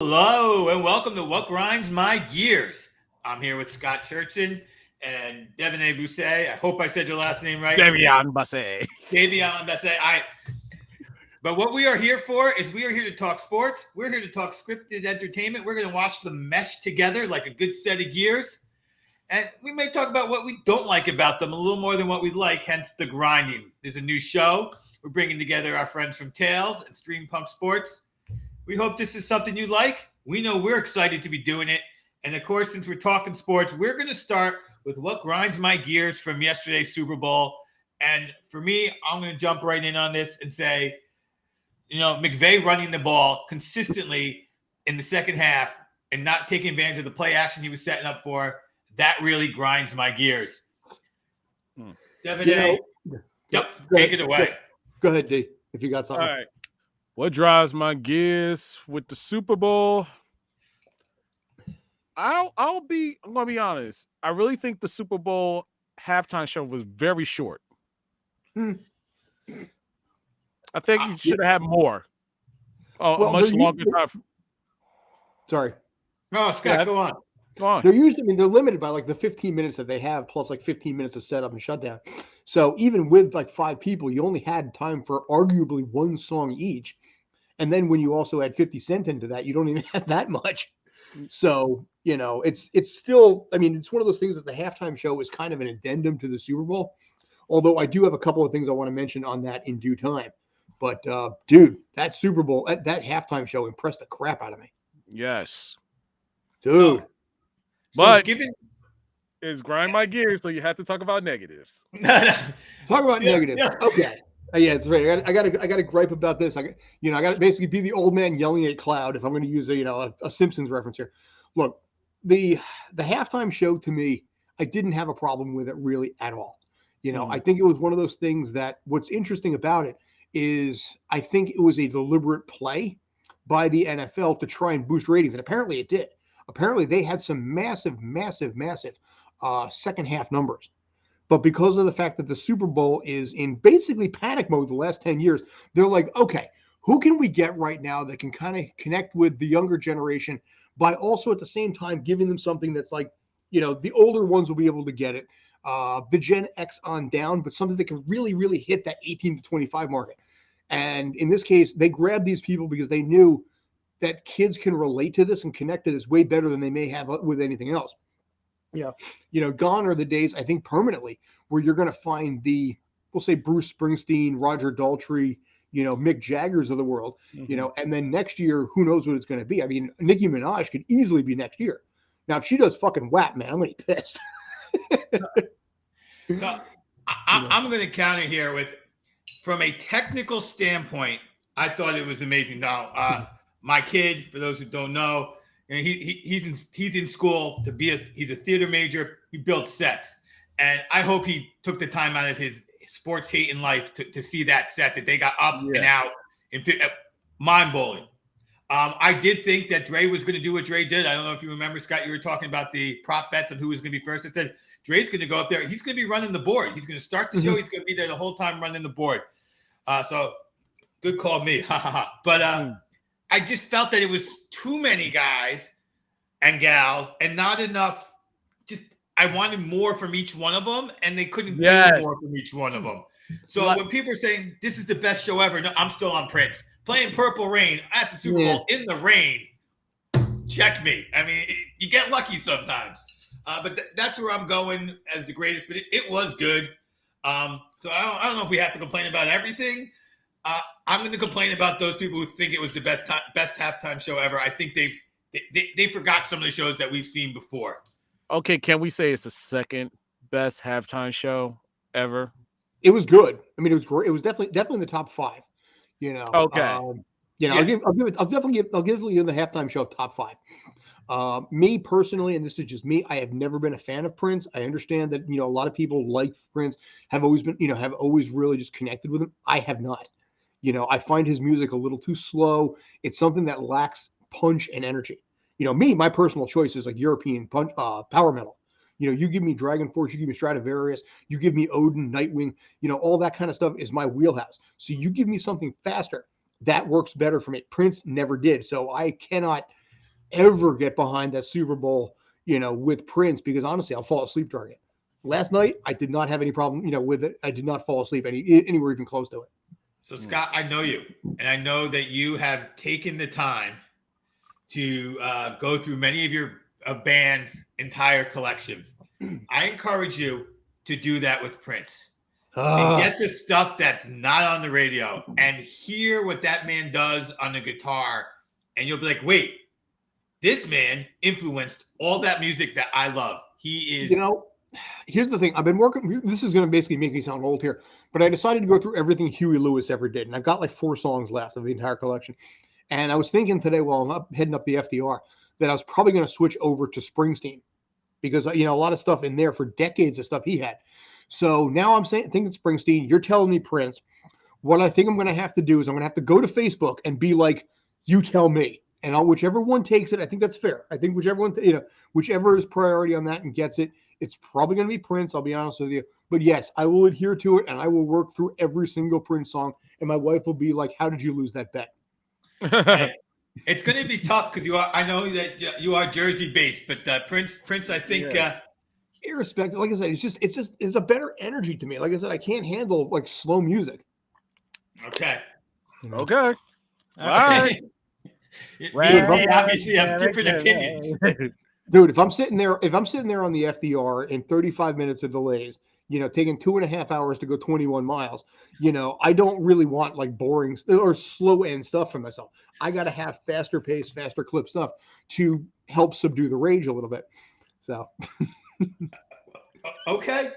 Hello and welcome to What Grinds My Gears. I'm here with Scott Churchin and Devine Bousset. I hope I said your last name right. Davion Basse. Davion Bousset. But what we are here for is we are here to talk sports. We're here to talk scripted entertainment. We're going to watch them mesh together like a good set of gears. And we may talk about what we don't like about them a little more than what we like, hence the grinding. There's a new show. We're bringing together our friends from Tales and Stream Pump Sports. We hope this is something you like. We know we're excited to be doing it. And of course, since we're talking sports, we're going to start with what grinds my gears from yesterday's Super Bowl. And for me, I'm going to jump right in on this and say, McVay running the ball consistently in the second half and not taking advantage of the play action he was setting up for, that really grinds my gears. Devin, take it away. Go ahead, D, if you got something. All right. What drives my gears with the Super Bowl? I'm gonna be honest. I really think the Super Bowl halftime show was very short. I think you should have had more. Much longer time. Sorry. No, Scott, go on. They're usually, they're limited by like the 15 minutes that they have, plus like 15 minutes of setup and shutdown. So even with like 5 people, you only had time for arguably one song each. And then when you also add 50 Cent into that, you don't even have that much. So, it's still, it's one of those things that the halftime show is kind of an addendum to the Super Bowl. Although I do have a couple of things I want to mention on that in due time. But, dude, that Super Bowl, that halftime show impressed the crap out of me. Yes. Dude. But it's grind my gears, so you have to talk about negatives. Talk about negatives. Yeah. Okay. Yeah, it's right. I got to gripe about this. I got to basically be the old man yelling at cloud if I'm going to use a Simpsons reference here. Look, the halftime show to me, I didn't have a problem with it really at all. I think it was one of those things that what's interesting about it is I think it was a deliberate play by the NFL to try and boost ratings, and apparently it did. Apparently they had some massive second half numbers. But because of the fact that the Super Bowl is in basically panic mode the last 10 years, they're like, okay, who can we get right now that can kind of connect with the younger generation by also at the same time giving them something that's like, the older ones will be able to get it, the Gen X on down, but something that can really, really hit that 18 to 25 market. And in this case, they grabbed these people because they knew that kids can relate to this and connect to this way better than they may have with anything else. Gone are the days, I think, permanently where you're going to find we'll say Bruce Springsteen, Roger Daltrey, Mick Jaggers of the world, and then next year, who knows what it's going to be. Nicki Minaj could easily be next year. Now, if she does fucking WAP, man, I'm going to be pissed. I'm going to counter here with, from a technical standpoint, I thought it was amazing. Now, my kid, for those who don't know, he's in school to be he's a theater major. He builds sets, and I hope he took the time out of his sports hate in life to see that set that they got up and out and mind blowing. I did think that Dre was going to do what Dre did. I don't know if you remember, Scott. You were talking about the prop bets on who was going to be first. I said Dre's going to go up there. He's going to be running the board. He's going to start the show. He's going to be there the whole time running the board. So good call, me. But I just felt that it was too many guys and gals and not enough. I wanted more from each one of them, and they couldn't do more from each one of them. So when people are saying this is the best show ever, no, I'm still on Prince. Playing Purple Rain at the Super Bowl in the rain. Check me. You get lucky sometimes. But that's where I'm going as the greatest. But it was good. So I don't know if we have to complain about everything. I'm going to complain about those people who think it was the best halftime show ever. I think they forgot some of the shows that we've seen before. Okay, can we say it's the second best halftime show ever? It was good. It was great. It was definitely in the top 5. Okay. I'll definitely give you the halftime show top 5. Me personally, and this is just me, I have never been a fan of Prince. I understand that a lot of people like Prince, have always been have always really just connected with him. I have not. I find his music a little too slow. It's something that lacks punch and energy. My personal choice is like European punch, power metal. You give me Dragon Force, you give me Stradivarius, you give me Odin, Nightwing, all that kind of stuff is my wheelhouse. So you give me something faster, that works better for me. Prince never did. So I cannot ever get behind that Super Bowl, with Prince, because honestly, I'll fall asleep during it. Last night, I did not have any problem, with it. I did not fall asleep anywhere even close to it. So, Scott, I know you, and I know that you have taken the time to go through many of band's entire collection. I encourage you to do that with Prince. And get the stuff that's not on the radio and hear what that man does on the guitar, and you'll be like, wait, this man influenced all that music that I love. He is. Here's the thing. I've been working. This is going to basically make me sound old here, but I decided to go through everything Huey Lewis ever did, and I've got like 4 songs left of the entire collection. And I was thinking today, while I'm heading up the FDR, that I was probably going to switch over to Springsteen, because a lot of stuff in there for decades of stuff he had. So now I'm thinking Springsteen. You're telling me Prince. What I think I'm going to have to do is I'm going to have to go to Facebook and be like, you tell me. And whichever one takes it, I think that's fair. I think whichever is priority on that and gets it, it's probably going to be Prince. I'll be honest with you. But yes, I will adhere to it, and I will work through every single Prince song. And my wife will be like, how did you lose that bet? It's going to be tough because I know that you are Jersey based, but Prince, I think. Yeah. Irrespective, like I said, it's a better energy to me. Like I said, I can't handle like slow music. Okay. All right. Obviously, have different opinions. Dude, if I'm sitting there on the FDR in 35 minutes of delays, taking 2.5 hours to go 21 miles, I don't really want like boring or slow end stuff for myself. I got to have faster pace, faster clip stuff to help subdue the rage a little bit. So. Okay.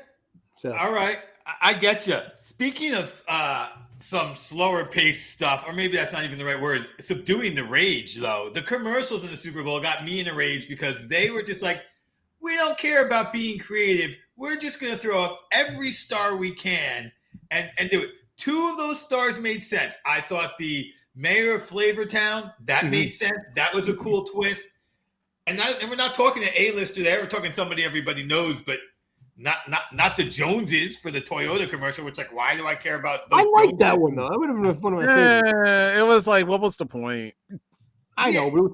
So. All right. I get you. Speaking of some slower paced stuff, or maybe that's not even the right word, subduing the rage, though. The commercials in the Super Bowl got me in a rage because they were just like, we don't care about being creative. We're just going to throw up every star we can and do it. 2 of those stars made sense. I thought the mayor of Flavortown, that made sense. That was a cool twist. And we're not talking an A-lister there. We're talking somebody everybody knows, but not the Joneses for the Toyota commercial, which like, why do I care about those? I like that one though. That would have been one of my favorites. It was like, what was the point? I know, but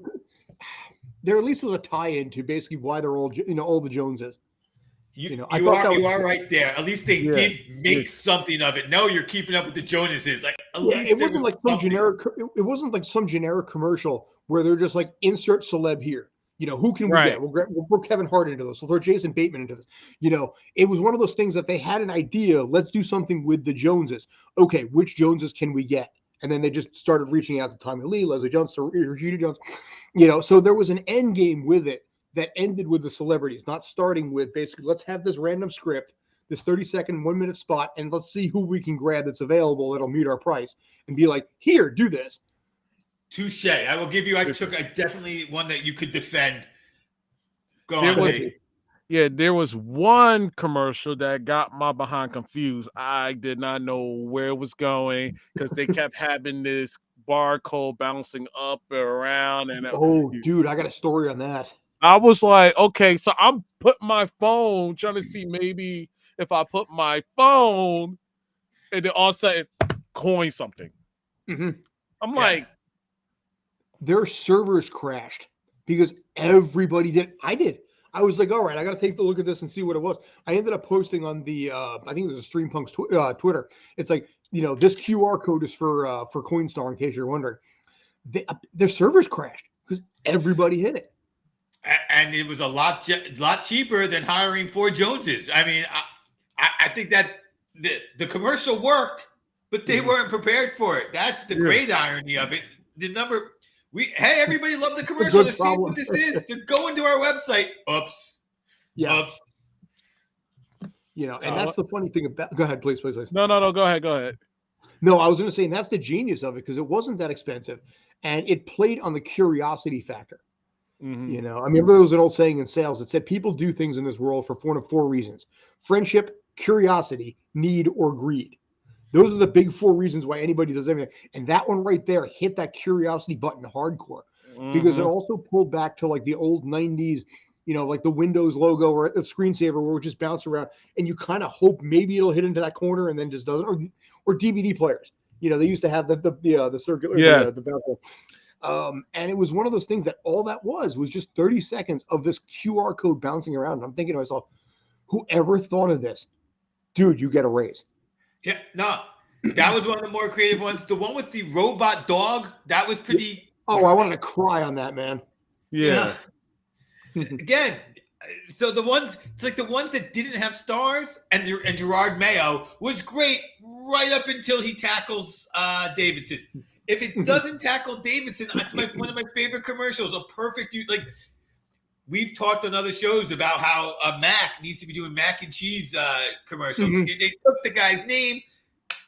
there at least was a tie-in to basically why they're all the Joneses. You are right there. At least they did make something of it. No, you're keeping up with the Joneses. Like at least it wasn't like some generic. It wasn't like some generic commercial where they're just like insert celeb here. Who can we get? We'll throw Kevin Hart into this. We'll throw Jason Bateman into this. It was one of those things that they had an idea. Let's do something with the Joneses. Okay, which Joneses can we get? And then they just started reaching out to Tommy Lee, Leslie Jones, Rashida Jones. So there was an end game with it that ended with the celebrities, not starting with basically, let's have this random script, this 30-second, 1-minute spot, and let's see who we can grab that's available that'll meet our price and be like, here, do this. Touche. I will give you. I definitely one that you could defend. Go on, Lee. Yeah, there was one commercial that got my behind confused. I did not know where it was going because they kept having this barcode bouncing up and around. And dude, I got a story on that. I was like, okay, so I'm putting my phone, trying to see maybe if I put my phone, and then all of a sudden, coin something. I'm like. Their servers crashed because everybody did. I did. I was like, all right, I got to take a look at this and see what it was. I ended up posting on the, I think it was a Streampunk's Twitter. It's like, this QR code is for Coinstar, in case you're wondering. Their servers crashed because everybody hit it. And it was a lot cheaper than hiring 4 Joneses. I mean, I think that the commercial worked, but they weren't prepared for it. That's the great irony of it. The number... Hey, everybody love the commercial. To see what this is. To go into our website. Oops. Oops. And that's the funny thing about. Go ahead, please. No. Go ahead. No, I was going to say, and that's the genius of it because it wasn't that expensive, and it played on the curiosity factor. I remember there was an old saying in sales that said people do things in this world for 4 reasons: friendship, curiosity, need, or greed. Those are the big 4 reasons why anybody does anything. And that one right there hit that curiosity button hardcore because it also pulled back to like the old 90s, like the Windows logo or the screensaver where it just bounce around and you kind of hope maybe it'll hit into that corner and then just doesn't. Or DVD players. They used to have the circular, the bounce. And it was one of those things that all that was just 30 seconds of this QR code bouncing around. And I'm thinking to myself, whoever thought of this, dude, you get a raise. Yeah, no, that was one of the more creative ones. The one with the robot dog, that was pretty. Oh, I wanted to cry on that, man. Yeah. Again, so the ones, it's like the ones that didn't have stars, and Gerard Mayo was great right up until he tackles Davidson. If it doesn't tackle Davidson, that's one of my favorite commercials. A perfect use. Like, we've talked on other shows about how a Mac needs to be doing mac and cheese commercials. They took the guy's name,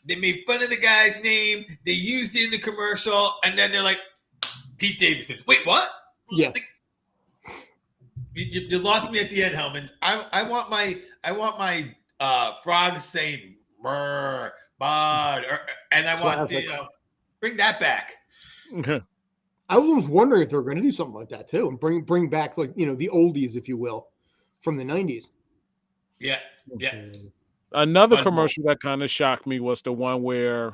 they made fun of the guy's name, they used it in the commercial, and then they're like, Pete Davidson. Wait, what? Yeah. Like, you lost me at the end, Hellman. I want my frogs saying "brr," "bud," and I want bring that back. Okay. I was almost wondering if they were going to do something like that too, and bring back, like, the oldies, if you will, from the 90s. Yeah. Another commercial that kind of shocked me was the one where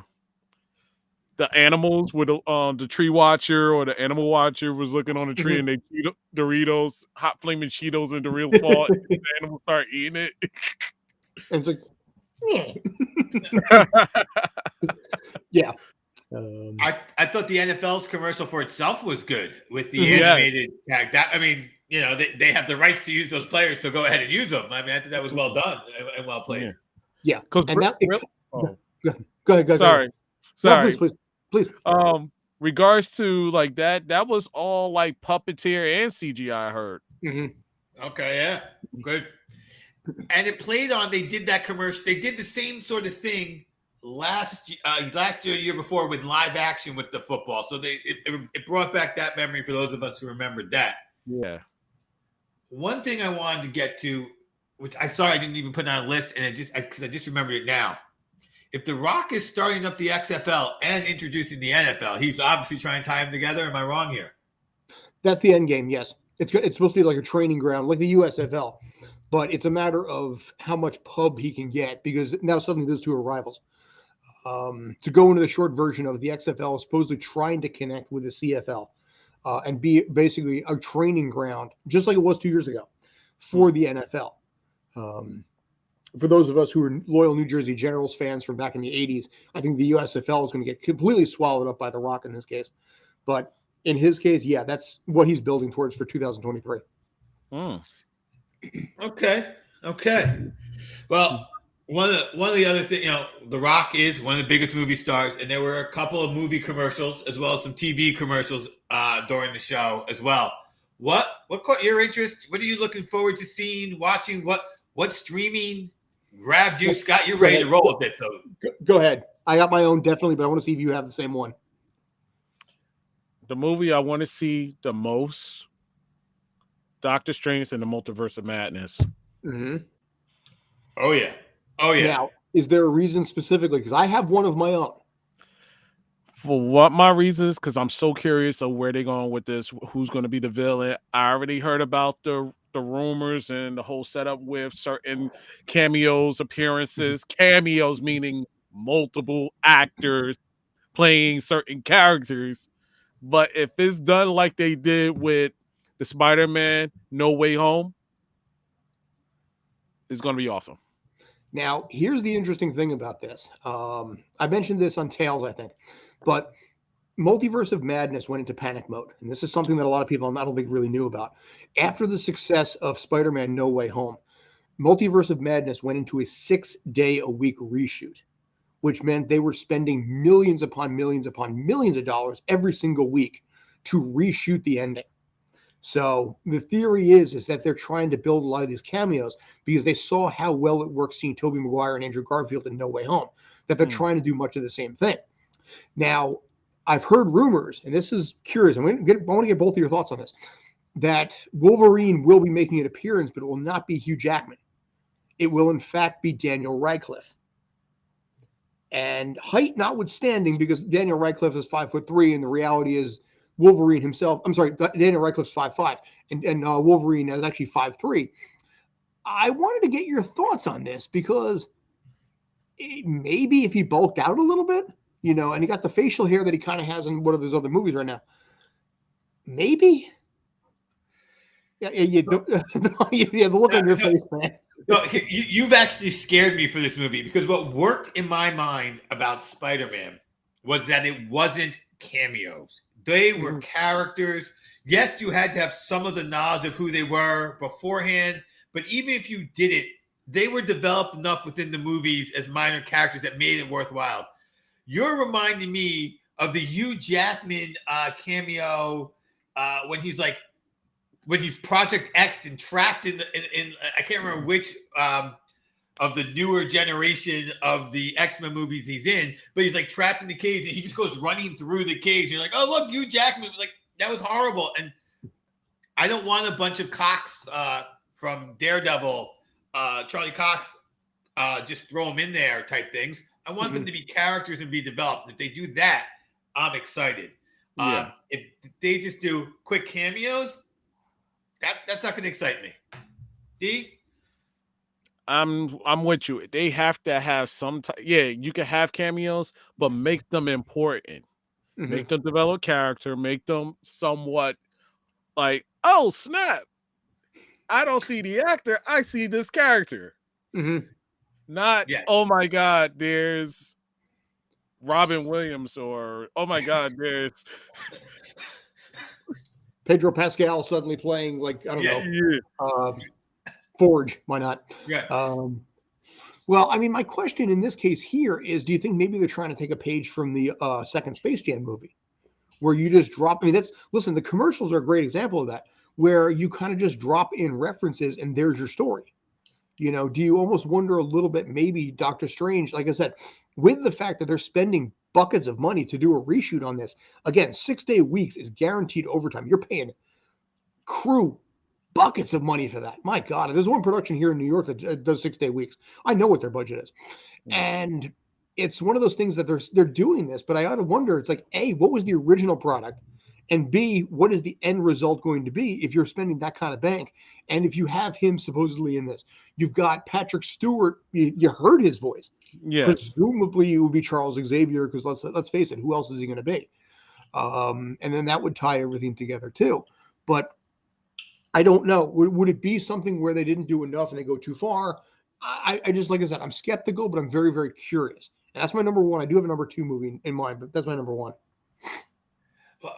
the animals with the tree watcher or the animal watcher was looking on the tree and they eat Doritos, hot flaming Cheetos, and Doritos fall, and the animals start eating it. And it's like, yeah. I thought the NFL's commercial for itself was good with the animated tag. That, I mean, they have the rights to use those players, so go ahead and use them. I mean, I think that was well done and well played. Yeah. Because go ahead. Sorry. No, please. Regards to like that was all like puppeteer and CGI. I heard. Okay, yeah, good. And it played on. They did that commercial. They did the same sort of thing last year, year before, with live action with the football. So it brought back that memory for those of us who remembered that. Yeah. One thing I wanted to get to, which I didn't even put on a list, and because I just remembered it now. If The Rock is starting up the XFL and introducing the NFL, he's obviously trying to tie them together. Am I wrong here? That's the end game. Yes, it's supposed to be like a training ground, like the USFL, but it's a matter of how much pub he can get, because now suddenly those two are rivals. To go into the short version of the XFL is supposedly trying to connect with the CFL and be basically a training ground, just like it was 2 years ago, for the NFL. For those of us who are loyal New Jersey Generals fans from back in the 80s, I think the USFL is going to get completely swallowed up by The Rock in this case. But in his case, yeah, that's what he's building towards for 2023. Okay. Well, one of the other things, The Rock is one of the biggest movie stars, and there were a couple of movie commercials as well as some TV commercials during the show as well. What caught your interest? What are you looking forward to seeing, watching? What streaming grabbed you? Scott, you're ready to roll with it. So go ahead. I got my own, definitely, but I want to see if you have the same one. The movie I want to see the most, Doctor Strange and the Multiverse of Madness. Oh yeah. Now, is there a reason specifically? Because I have one of my own. For what my reason is, because I'm so curious of where they're going with this. Who's going to be the villain? I already heard about the rumors and the whole setup with certain cameos, appearances. Cameos meaning multiple actors playing certain characters. But if it's done like they did with the Spider-Man No Way Home, it's going to be awesome. Now, here's the interesting thing about this. I mentioned this on Tales, I think, but Multiverse of Madness went into panic mode. And this is something that a lot of people I don't think really knew about. After the success of Spider-Man No Way Home, Multiverse of Madness went into a 6-day-a-week reshoot, which meant they were spending millions upon millions upon millions of dollars every single week to reshoot the ending. So the theory is that they're trying to build a lot of these cameos because they saw how well it worked seeing Tobey Maguire and Andrew Garfield in No Way Home, that they're trying to do much of the same thing. Now, I've heard rumors, and this is curious. I want to get both of your thoughts on this, that Wolverine will be making an appearance, but it will not be Hugh Jackman. It will, in fact, be Daniel Radcliffe. And height notwithstanding, because Daniel Radcliffe is 5'3", and the reality is Wolverine himself, Daniel Radcliffe's 5'5", and Wolverine is actually 5'3". I wanted to get your thoughts on this because maybe if he bulked out a little bit, and he got the facial hair that he kind of has in one of those other movies right now, maybe. Yeah, the look on your face, man. No, you've actually scared me for this movie because what worked in my mind about Spider-Man was that it wasn't cameos. They were characters. Yes, you had to have some of the knowledge of who they were beforehand, but even if you didn't, they were developed enough within the movies as minor characters that made it worthwhile. You're reminding me of the Hugh Jackman cameo when he's Project X and trapped in I can't remember which of the newer generation of the X-Men movies he's in, but he's like trapped in the cage and he just goes running through the cage. You're like, oh look, Hugh Jackman, like that was horrible. And I don't want a bunch of Cox from Daredevil, Charlie Cox, just throw them in there type things. I want them to be characters and be developed. If they do that, I'm excited. Yeah. If they just do quick cameos, that's not going to excite me. D? I'm with you. They have to have some you can have cameos, but make them important. Make them develop character, make them somewhat like, oh snap. I don't see the actor, I see this character. Not, oh my God, there's Robin Williams, or oh my God, there's Pedro Pascal suddenly playing like, I don't know. Forge, why not? Yeah. Well, I mean, my question in this case here is, do you think maybe they're trying to take a page from the second Space Jam movie, where you just drop? I mean, listen, the commercials are a great example of that, where you kind of just drop in references and there's your story. You know, do you almost wonder a little bit, maybe Doctor Strange, like I said, with the fact that they're spending buckets of money to do a reshoot on this, again, 6-day weeks is guaranteed overtime. You're paying crew buckets of money for that. My God, there's one production here in New York that does 6-day weeks. I know what their budget is. And it's one of those things that they're doing this, but I ought to wonder, it's like, A, what was the original product? And B, what is the end result going to be if you're spending that kind of bank? And if you have him supposedly in this, you've got Patrick Stewart, you heard his voice. Yeah. Presumably it would be Charles Xavier, because let's face it, who else is he going to be? And then that would tie everything together too. But I don't know. Would it be something where they didn't do enough and they go too far? I just, like I said, I'm skeptical, but I'm very, very curious. And that's my number one. I do have a number 2 movie in mind, but that's my number 1. Well,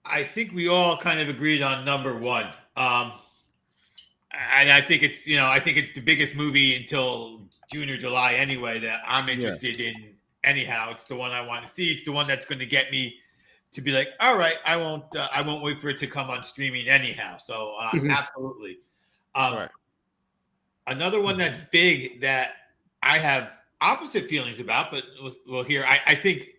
I think we all kind of agreed on number 1. And I think it's the biggest movie until June or July anyway that I'm interested in. Anyhow, it's the one I want to see. It's the one that's going to get me to be like, all right, I won't wait for it to come on streaming anyhow. So absolutely. Right. Another one that's big that I have opposite feelings about, but we'll hear. I think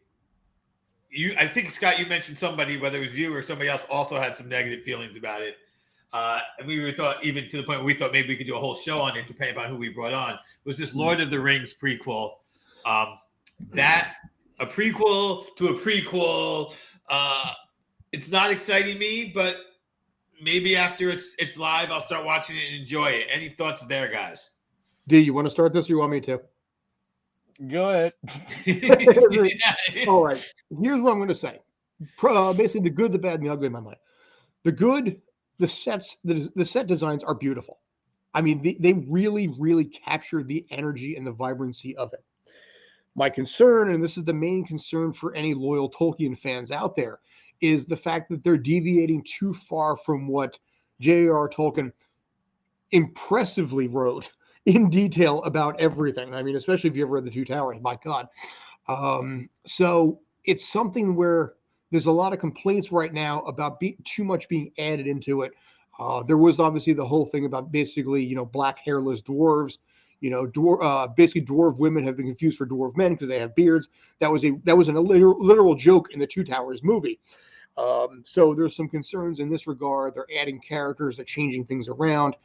Scott, you mentioned somebody, whether it was you or somebody else, also had some negative feelings about it. And we thought, even to the point where we thought maybe we could do a whole show on it, depending on who we brought on, was this Lord of the Rings prequel. That a prequel to a prequel. It's not exciting me, but maybe after it's live, I'll start watching it and enjoy it. Any thoughts there, guys? D, you want to start this or you want me to? Go ahead. All right. Here's what I'm going to say. Basically, the good, the bad, and the ugly in my mind. The good, the set designs are beautiful. I mean, they really, really capture the energy and the vibrancy of it. My concern, and this is the main concern for any loyal Tolkien fans out there, is the fact that they're deviating too far from what J.R.R. Tolkien impressively wrote in detail about everything. I mean, especially if you ever read The Two Towers, my God. So it's something where there's a lot of complaints right now about too much being added into it. There was obviously the whole thing about basically, black hairless dwarves. Basically dwarf women have been confused for dwarf men because they have beards. That was a literal joke in the Two Towers movie. So there's some concerns in this regard. They're adding characters, they're changing things around.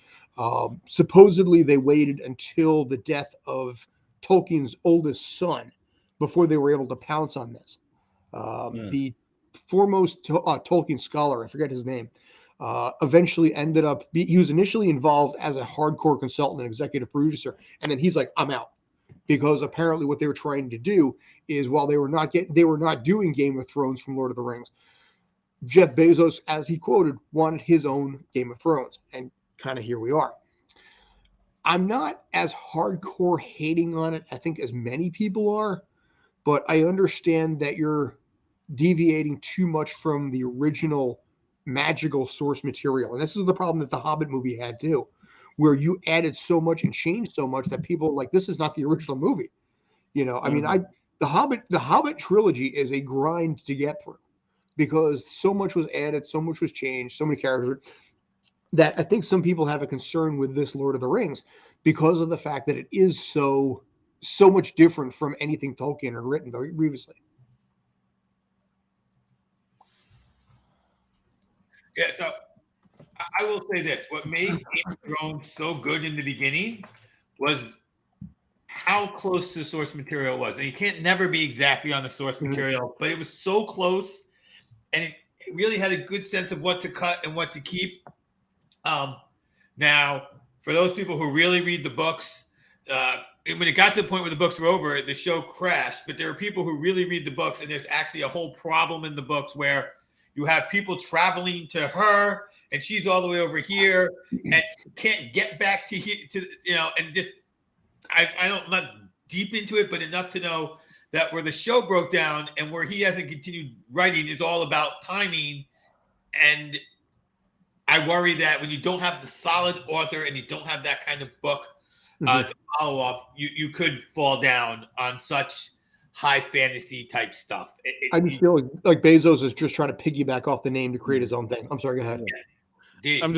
Supposedly they waited until the death of Tolkien's oldest son before they were able to pounce on this. The foremost Tolkien scholar, I forget his name, eventually ended up, he was initially involved as a hardcore consultant and executive producer. And then he's like, I'm out, because apparently what they were trying to do is, while they were not doing Game of Thrones from Lord of the Rings, Jeff Bezos, as he quoted, wanted his own Game of Thrones, and kind of here we are. I'm not as hardcore hating on it, I think, as many people are, but I understand that you're deviating too much from the original magical source material. And this is the problem that the Hobbit movie had too, where you added so much and changed so much that people are like, this is not the original movie. You know, I mean, the Hobbit trilogy is a grind to get through because so much was added, so much was changed, so many characters, that I think some people have a concern with this Lord of the Rings because of the fact that it is so much different from anything Tolkien had written previously. Yeah, so I will say this. What made Game of Thrones so good in the beginning was how close to the source material it was. And you can't never be exactly on the source material, but it was so close, and it really had a good sense of what to cut and what to keep. Now, for those people who really read the books, when it got to the point where the books were over, the show crashed. But there are people who really read the books, and there's actually a whole problem in the books where you have people traveling to her, and she's all the way over here, and can't get back to here. And just I'm not deep into it, but enough to know that where the show broke down and where he hasn't continued writing is all about timing. And I worry that when you don't have the solid author and you don't have that kind of book to follow up, you could fall down on such high fantasy type stuff. I just feel like Bezos is just trying to piggyback off the name to create his own thing. I'm sorry, go ahead. Yeah. I'm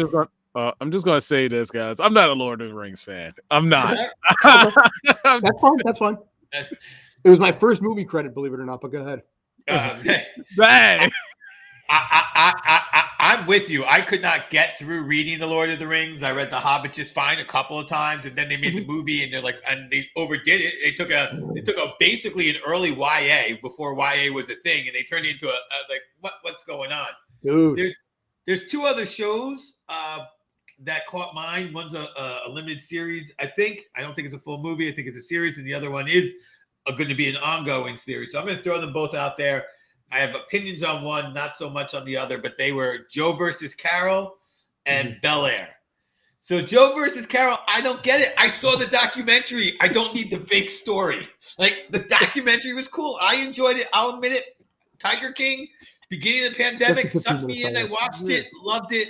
just gonna say this, guys. I'm not a Lord of the Rings fan. I'm not. That's fine. It was my first movie credit, believe it or not. But go ahead. Bang. I'm with you. I could not get through reading The Lord of the Rings. I read The Hobbit just fine a couple of times, and then they made the movie, and they overdid it. They took a basically an early YA before YA was a thing, and they turned it into I was like, what's going on? Dude. There's two other shows that caught mine. One's a limited series. I don't think it's a full movie. I think it's a series, and the other one is going to be an ongoing series. So I'm going to throw them both out there. I have opinions on one, not so much on the other, but they were Joe versus Carol and Bel Air. So Joe versus Carol, I don't get it. I saw the documentary. I don't need the fake story. Like, the documentary was cool. I enjoyed it. I'll admit it. Tiger King, beginning of the pandemic, sucked me in. I watched it, loved it.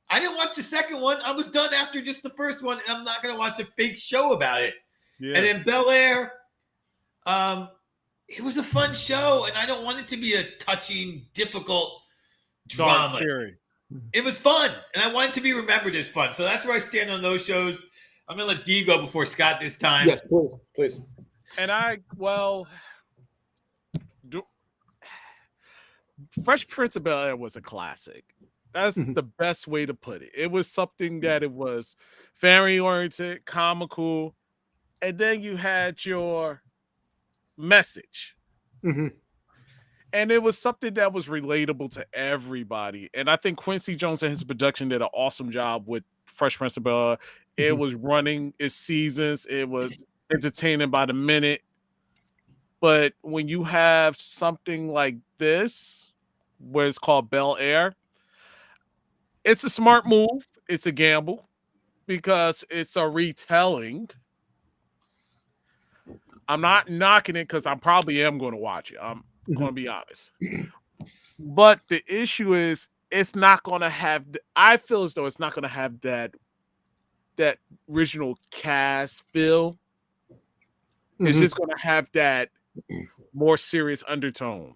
I didn't watch the second one. I was done after just the first one, and I'm not going to watch a fake show about it. Yeah. And then Bel Air, it was a fun show, and I don't want it to be a touching, difficult drama. It was fun, and I want it to be remembered as fun. So that's where I stand on those shows. I'm going to let Dee go before Scott this time. Yes, please. And Fresh Prince of Bel-Air was a classic. That's the best way to put it. It was something that it was family-oriented, comical, and then you had your message. And it was something that was relatable to everybody. And I think Quincy Jones and his production did an awesome job with Fresh Prince of Bel-Air. It was running its seasons. It was entertaining by the minute. But when you have something like this, where it's called Bel Air, it's a smart move. It's a gamble because it's a retelling. I'm not knocking it because I probably am going to watch it. I'm going to be honest. But the issue is it's not going to have, I feel as though it's not going to have that original cast feel. It's just going to have that more serious undertone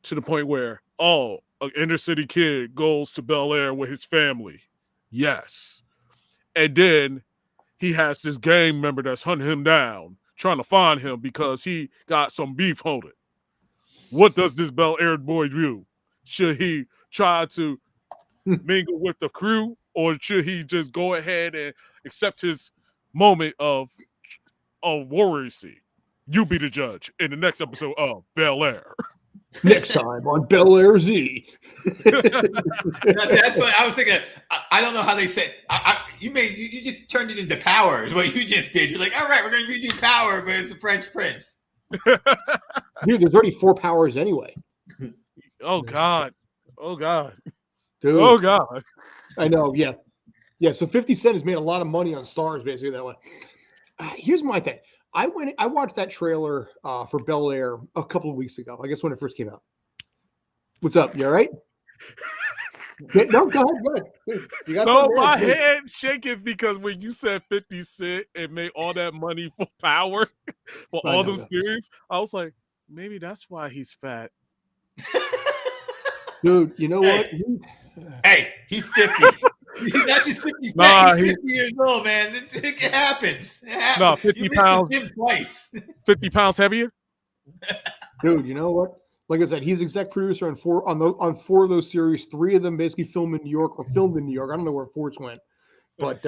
to the point where, an inner city kid goes to Bel Air with his family. Yes. And then he has this gang member that's hunting him down, trying to find him because he got some beef holding. What does this Bel Air boy do? Should he try to mingle with the crew, or should he just go ahead and accept his moment of warriorcy? You be the judge in the next episode of Bel Air. Next time on Bel Air Z. That's what I was thinking. I don't know how they say. You just turned it into Power. Is what you just did. You're like, all right, we're going to redo Power, but it's a French Prince. Dude, there's already 4 powers anyway. Oh God. Oh God. Dude. Oh God. I know. Yeah. Yeah. So 50 Cent has made a lot of money on stars basically that way. Here's my thing. I watched that trailer for Bel Air a couple of weeks ago. I guess when it first came out. What's up? You all right? No, go ahead. Go ahead. You got No, something? my Yeah, head shaking because when you said 50 Cent and made all that money for Power for I all know, those yeah. series, I was like, maybe that's why he's fat. Dude, you know what? Hey, he's 50. He's not just 50 Cent. Nah, He's 50 years old, man. It happens. It happens. No, 50 you pounds. missed the gym twice. 50 pounds heavier? Dude, you know what? Like I said, he's exec producer on four of those series. 3 of them basically filmed in New York or filmed in New York. I don't know where 4th went, but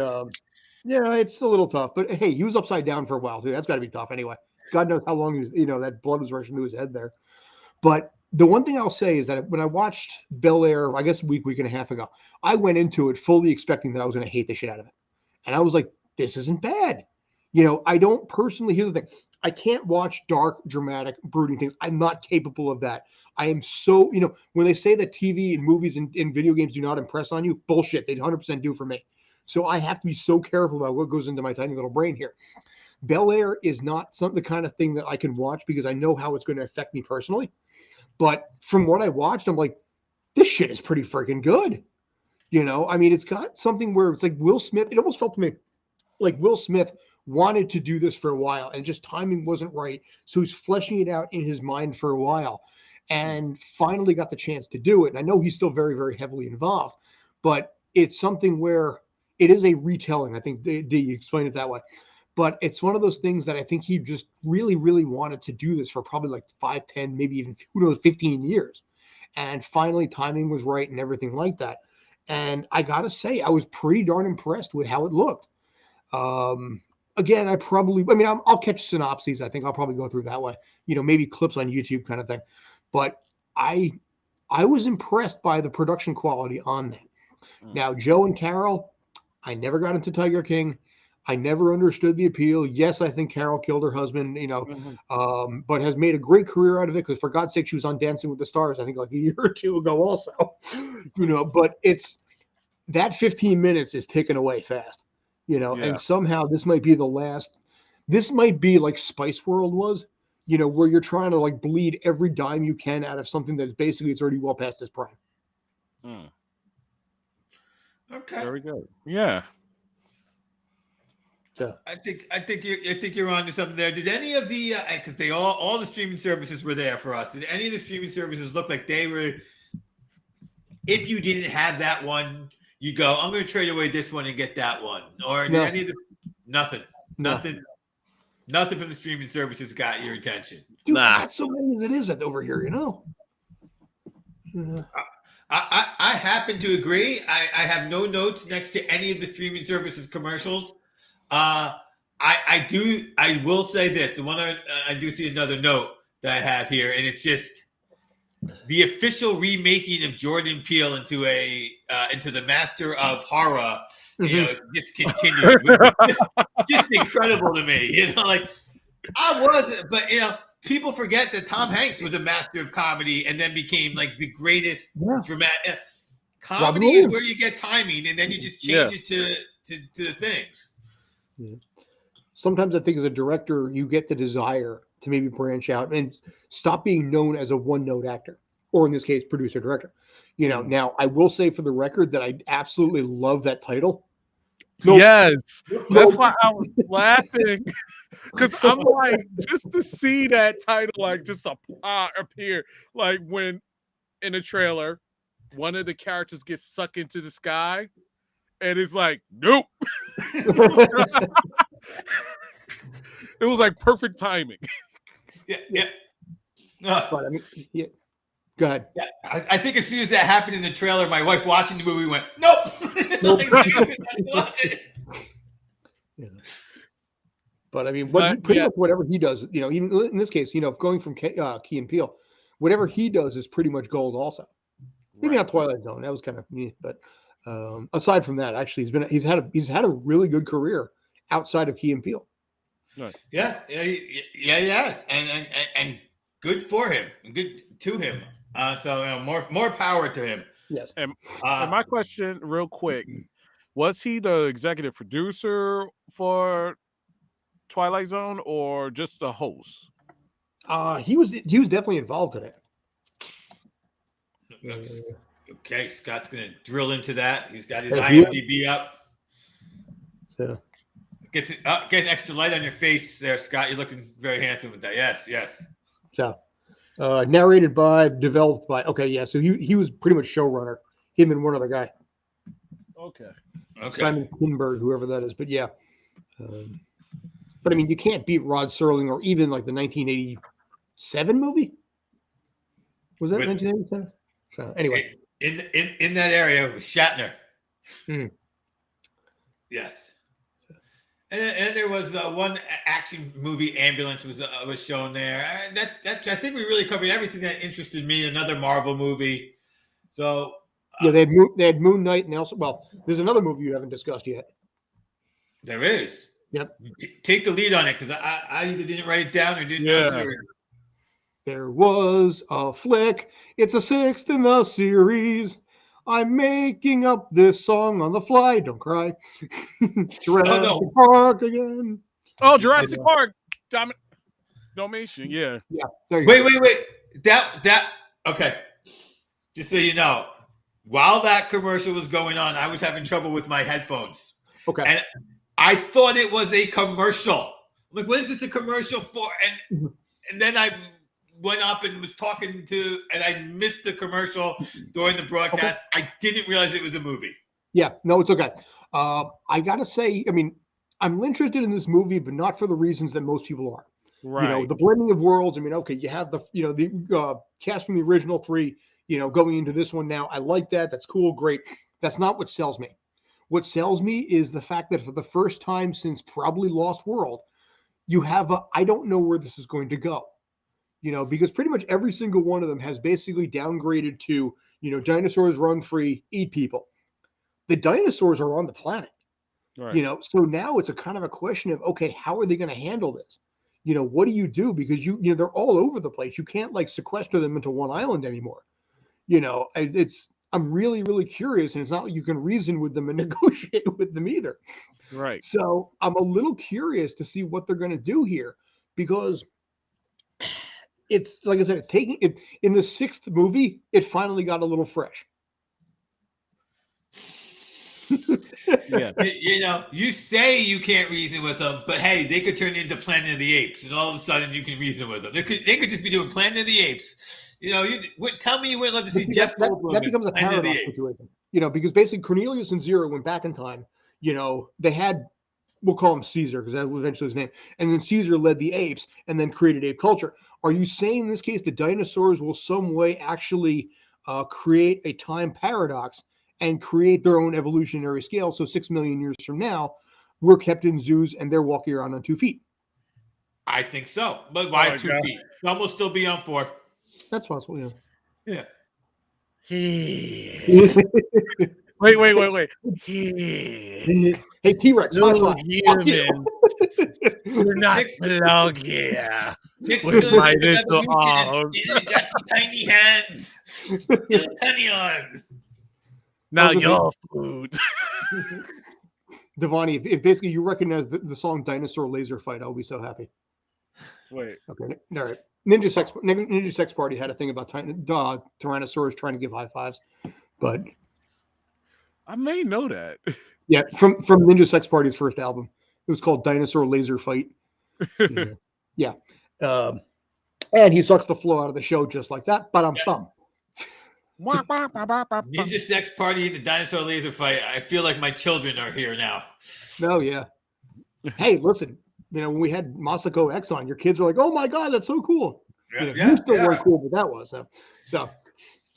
yeah, it's a little tough. But hey, he was upside down for a while too. That's got to be tough anyway. God knows how long he was. That blood was rushing to his head there. But the one thing I'll say is that when I watched Bel Air, I guess a week and a half ago, I went into it fully expecting that I was going to hate the shit out of it, and I was like, this isn't bad. I don't personally. Here's the thing. I can't watch dark, dramatic, brooding things. I'm not capable of that. I am so, when they say that TV and movies and video games do not impress on you, bullshit. They 100% do for me. So I have to be so careful about what goes into my tiny little brain here. Bel Air is not the kind of thing that I can watch because I know how it's going to affect me personally. But from what I watched, I'm like, this shit is pretty freaking good. I mean, it's got something where it's like Will Smith. It almost felt to me like Will Smith wanted to do this for a while and just timing wasn't right. So he's fleshing it out in his mind for a while and finally got the chance to do it. And I know he's still very, very heavily involved, but it's something where it is a retelling. I think you explained it that way, but it's one of those things that I think he just really, really wanted to do this for probably like 5, 10, maybe even, 15 years. And finally timing was right and everything like that. And I got to say, I was pretty darn impressed with how it looked. Again, I'll catch synopses. I think I'll probably go through that way, maybe clips on YouTube kind of thing. But I was impressed by the production quality on that. Now, Joe and Carol, I never got into Tiger King. I never understood the appeal. Yes, I think Carol killed her husband, but has made a great career out of it because for God's sake, she was on Dancing with the Stars, I think like a year or two ago also, but it's that 15 minutes is taken away fast. And somehow this might be like Spice World was, where you're trying to like bleed every dime you can out of something that's basically it's already well past its prime. Okay. Very good. Yeah. So I think you're on to something there. Did any of the because they all the streaming services were there for us? Did any of the streaming services look like they were? If you didn't have that one, you go, I'm going to trade away this one and get that one. Or did any of the nothing from the streaming services got your attention? Dude, not so many as it is over here, I happen to agree. I have no notes next to any of the streaming services commercials. I will say this. The one I do see another note that I have here, and it's just the official remaking of Jordan Peele into the Master of Horror. Just continued. just incredible to me. Like I wasn't, but people forget that Tom Hanks was a master of comedy and then became like the greatest dramatic comedy is where you get timing and then you just change it to the things. Yeah. Sometimes I think as a director, you get the desire to maybe branch out and stop being known as a one-note actor, or in this case, producer director. Now I will say for the record that I absolutely love that title. Yes, that's why I was laughing because I'm like, just to see that title like just appear, like when in a trailer, one of the characters gets sucked into the sky, and it's like, nope. It was like perfect timing. Yeah. But I mean, yeah. Go ahead. Yeah, I think as soon as that happened in the trailer, my wife watching the movie went, nope. Yeah. But I mean, pretty much whatever he does, even in this case, going from Key and Peele, whatever he does is pretty much gold also. Maybe not Twilight Zone. That was kind of but aside from that, actually, he's had a really good career outside of Key and Peele. Right. Yeah, yes, and good for him, and good to him. So more power to him. Yes. And my question, real quick, was he the executive producer for Twilight Zone or just the host? He was definitely involved in it. Okay, Scott's gonna drill into that. He's got his IMDb up. So. Get an extra light on your face there, Scott. You're looking very handsome with that. Yes. So, narrated by, developed by. Okay, yeah. So he was pretty much showrunner. Him and one other guy. Okay. Simon Kinberg, whoever that is. But yeah. But I mean, you can't beat Rod Serling or even like the 1987 movie. Was that 1987? So, anyway, in that area with Shatner. Yes. And there was one action movie, Ambulance, was shown there. I think we really covered everything that interested me. Another Marvel movie. So yeah, they had Moon Knight, and they also there's another movie you haven't discussed yet. There is. Yep. Take the lead on it, because I either didn't write it down or didn't know. There was a flick. It's a 6th in the series. I'm making up this song on the fly. Don't cry. Jurassic Park again. Oh, Jurassic Park. Dalmatian. Yeah. Yeah. There you go. Wait. That. Okay. Just so you know, while that commercial was going on, I was having trouble with my headphones. Okay. And I thought it was a commercial. Like, what is this a commercial for? And then I went up and was talking to, and I missed the commercial during the broadcast. Okay. I didn't realize it was a movie. Yeah, no, it's okay. I gotta say, I mean, I'm interested in this movie, but not for the reasons that most people are. Right. You know, the blending of worlds. I mean, okay, you have the cast from the original 3, going into this one now. I like that. That's cool. Great. That's not what sells me. What sells me is the fact that for the first time since probably Lost World, you have I don't know where this is going to go. Because pretty much every single one of them has basically downgraded to, dinosaurs run free, eat people. The dinosaurs are on the planet, right. So now it's a kind of a question of, okay, how are they going to handle this? What do you do? Because they're all over the place. You can't like sequester them into one island anymore. I'm really, really curious, and it's not like you can reason with them and negotiate with them either. Right. So I'm a little curious to see what they're going to do here, because it's like I said, it's taking it in the 6th movie. It finally got a little fresh. Yeah, you say you can't reason with them, but hey, they could turn into Planet of the Apes, and all of a sudden you can reason with them. They could just be doing Planet of the Apes. Tell me you wouldn't love to see Jeff Goldblum. That becomes a paradox situation. Because basically Cornelius and Zero went back in time. They had, we'll call him Caesar because that was eventually his name, and then Caesar led the apes and then created ape culture. Are you saying in this case the dinosaurs will some way actually create a time paradox and create their own evolutionary scale? So 6 million years from now, we're kept in zoos and they're walking around on 2 feet. I think so. But why 2 feet? Some will still be on 4. That's possible, yeah. Yeah. Wait. Hey, T-Rex, no human. We're not belong here. With my little arms. Tiny hands. Still tiny arms. Now your food. Devani, if basically you recognize the song Dinosaur Laser Fight, I'll be so happy. Wait. Okay, all right. Ninja Sex Party had a thing about Tyrannosaurus trying to give high fives, but I may know that. Yeah, from Ninja Sex Party's first album, it was called Dinosaur Laser Fight. Yeah, and he sucks the flow out of the show just like that. But Ninja Sex Party and the Dinosaur Laser Fight. I feel like my children are here now. No, yeah. Hey, listen. When we had Masako X on, your kids are like, "Oh my god, that's so cool!" You still weren't cool, but that was so.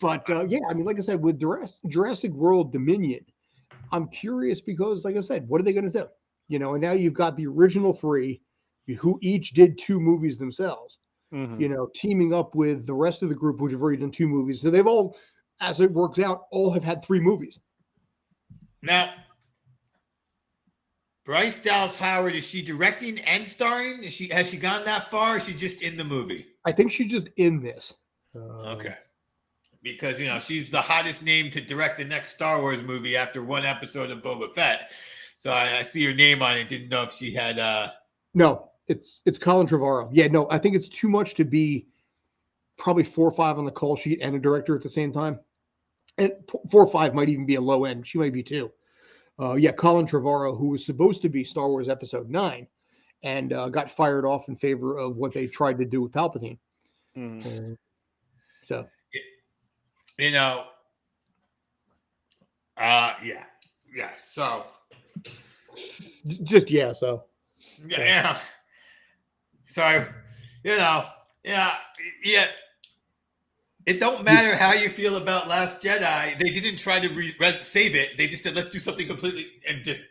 But yeah, I mean, like I said, with Jurassic World Dominion, I'm curious because, like I said, what are they going to do? And now you've got the original 3, who each did 2 movies themselves. Mm-hmm. Teaming up with the rest of the group, which have already done 2 movies. So they've all, as it works out, all have had 3 movies. Now, Bryce Dallas Howard, is she directing and starring? Has she gone that far? Or is she just in the movie? I think she's just in this. Okay. because she's the hottest name to direct the next Star Wars movie after one episode of Boba Fett. So I see her name on it. Didn't know if she had. No, it's Colin Trevorrow. Yeah, no, I think it's too much to be probably 4 or 5 on the call sheet and a director at the same time. And 4 or 5 might even be a low end. She might be 2. Colin Trevorrow, who was supposed to be Star Wars Episode 9, and got fired off in favor of what they tried to do with Palpatine. So, So, just so. Yeah. So, It don't matter how you feel about Last Jedi. They didn't try to save it. They just said, let's do something completely and just,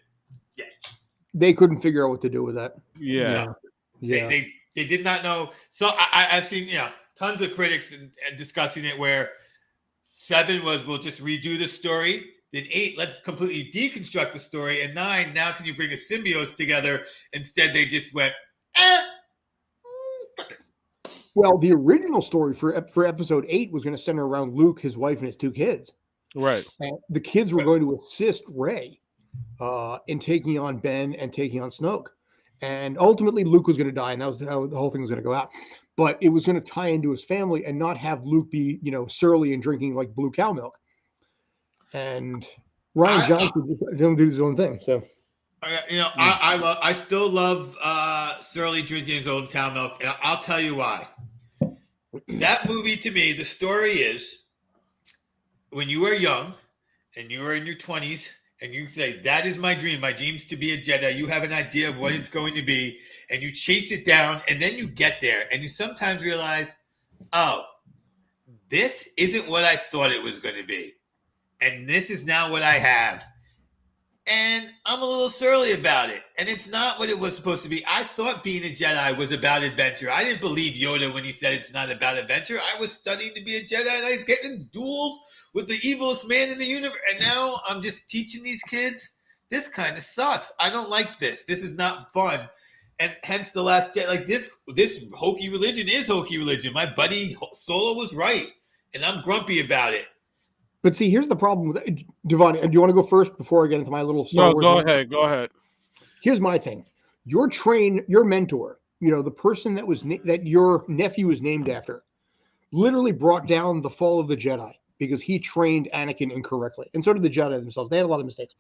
They couldn't figure out what to do with that. Yeah. They did not know. So I've seen, tons of critics and discussing it where 7 was, we'll just redo the story. Then 8, let's completely deconstruct the story. And 9, now can you bring a symbiote together? Instead, they just went, fuck it. Well, the original story for episode 8 was going to center around Luke, his wife, and his 2 kids. Right. And the kids were going to assist Rey in taking on Ben and taking on Snoke. And ultimately, Luke was going to die, and that was how the whole thing was going to go out. But it was going to tie into his family and not have Luke be, surly and drinking like blue cow milk. And Rian Johnson didn't do his own thing. So, I still love Surly drinking his own cow milk, and I'll tell you why. That movie, to me, the story is when you are young and you are in your 20s and you say, that is my dream. My dream's to be a Jedi. You have an idea of what it's going to be, and you chase it down, and then you get there, and you sometimes realize, oh, this isn't what I thought it was going to be. And this is now what I have. And I'm a little surly about it. And it's not what it was supposed to be. I thought being a Jedi was about adventure. I didn't believe Yoda when he said it's not about adventure. I was studying to be a Jedi, and I was getting duels with the evilest man in the universe. And now I'm just teaching these kids. This kind of sucks. I don't like this. This is not fun. And hence the Last Jedi. Like this hokey religion is hokey religion. My buddy Solo was right. And I'm grumpy about it. But see, here's the problem with it. Devon, do you want to go first before I get into my little Star Wars? Go ahead. Here's my thing. Your mentor, the person that your nephew was named after, literally brought down the fall of the Jedi because he trained Anakin incorrectly. And so did the Jedi themselves. They had a lot of mistakes.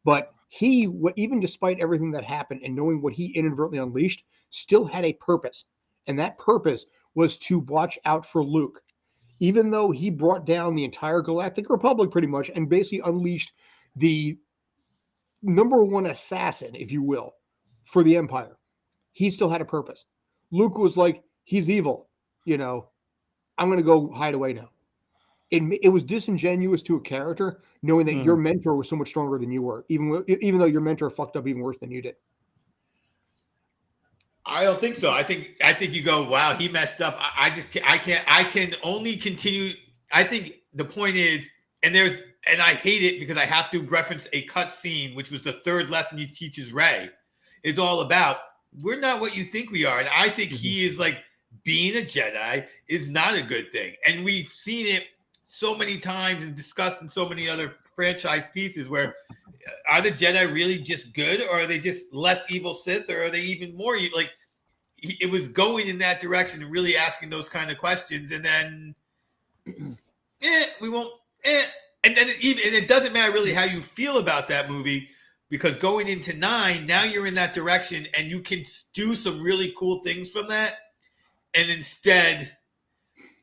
But he, even despite everything that happened and knowing what he inadvertently unleashed, still had a purpose. And that purpose was to watch out for Luke. Even though he brought down the entire Galactic Republic pretty much and basically unleashed the number one assassin, if you will, for the Empire, he still had a purpose. Luke was like, he's evil. I'm going to go hide away now. It was disingenuous to a character knowing that your mentor was so much stronger than you were, even though your mentor fucked up even worse than you did. I don't think so. I think you go, wow, he messed up. I can only continue. I think the point is, and I hate it because I have to reference a cut scene, which was the 3rd lesson he teaches Rey, is all about, we're not what you think we are. And I think he is like, being a Jedi is not a good thing. And we've seen it so many times and discussed in so many other franchise pieces where, are the Jedi really just good, or are they just less evil Sith, or are they even more evil? Like, it was going in that direction and really asking those kind of questions, and then we won't. And then it doesn't matter really how you feel about that movie, because going into 9, now you're in that direction, and you can do some really cool things from that. And instead,